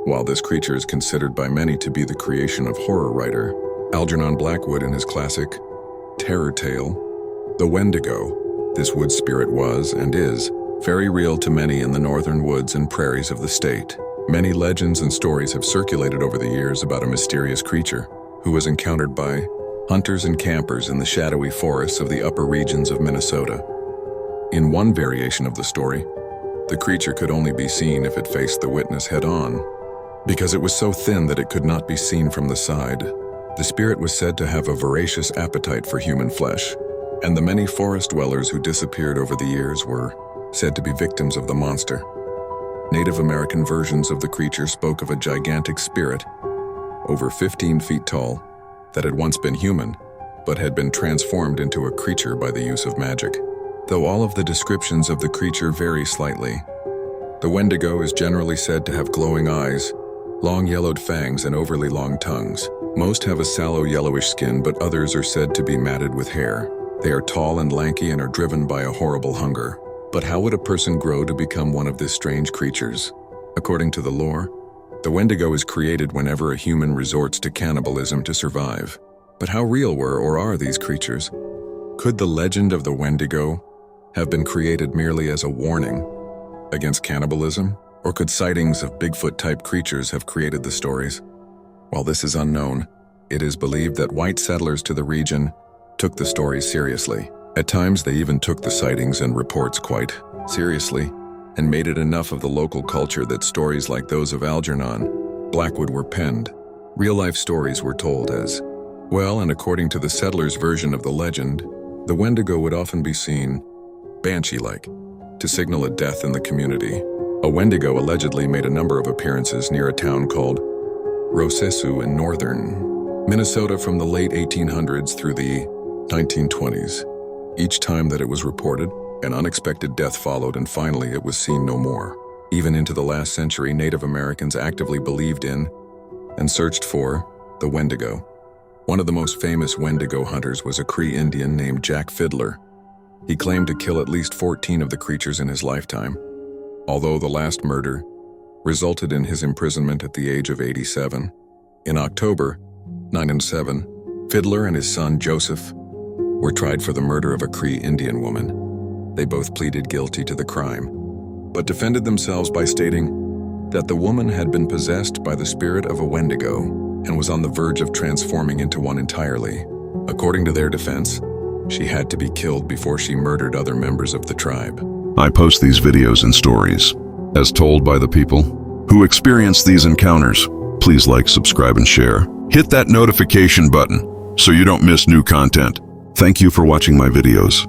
While this creature is considered by many to be the creation of horror writer Algernon Blackwood in his classic terror tale, The Wendigo, this wood spirit was, and is, very real to many in the northern woods and prairies of the state. Many legends and stories have circulated over the years about a mysterious creature who was encountered by hunters and campers in the shadowy forests of the upper regions of Minnesota. In one variation of the story, the creature could only be seen if it faced the witness head-on. Because it was so thin that it could not be seen from the side, the spirit was said to have a voracious appetite for human flesh, and the many forest dwellers who disappeared over the years were said to be victims of the monster. Native American versions of the creature spoke of a gigantic spirit, over 15 feet tall, that had once been human, but had been transformed into a creature by the use of magic. Though all of the descriptions of the creature vary slightly, the Wendigo is generally said to have glowing eyes, long yellowed fangs, and overly long tongues. Most have a sallow yellowish skin, but others are said to be matted with hair. They are tall and lanky and are driven by a horrible hunger. But how would a person grow to become one of these strange creatures? According to the lore, the Wendigo is created whenever a human resorts to cannibalism to survive. But how real were or are these creatures? Could the legend of the Wendigo have been created merely as a warning against cannibalism? Or could sightings of Bigfoot-type creatures have created the stories? While this is unknown, it is believed that white settlers to the region took the stories seriously. At times, they even took the sightings and reports quite seriously and made it enough of the local culture that stories like those of Algernon Blackwood were penned. Real-life stories were told as well, and according to the settlers' version of the legend, the Wendigo would often be seen banshee-like to signal a death in the community. A Wendigo allegedly made a number of appearances near a town called Rosesu in northern Minnesota from the late 1800s through the 1920s. Each time that it was reported, an unexpected death followed, and finally it was seen no more. Even into the last century, Native Americans actively believed in and searched for the Wendigo. One of the most famous Wendigo hunters was a Cree Indian named Jack Fiddler. He claimed to kill at least 14 of the creatures in his lifetime, although the last murder resulted in his imprisonment at the age of 87. In October 1907, Fiddler and his son Joseph were tried for the murder of a Cree Indian woman. They both pleaded guilty to the crime, but defended themselves by stating that the woman had been possessed by the spirit of a Wendigo and was on the verge of transforming into one entirely. According to their defense, she had to be killed before she murdered other members of the tribe. I post these videos and stories as told by the people who experience these encounters. Please like, subscribe, and share. Hit that notification button so you don't miss new content. Thank you for watching my videos.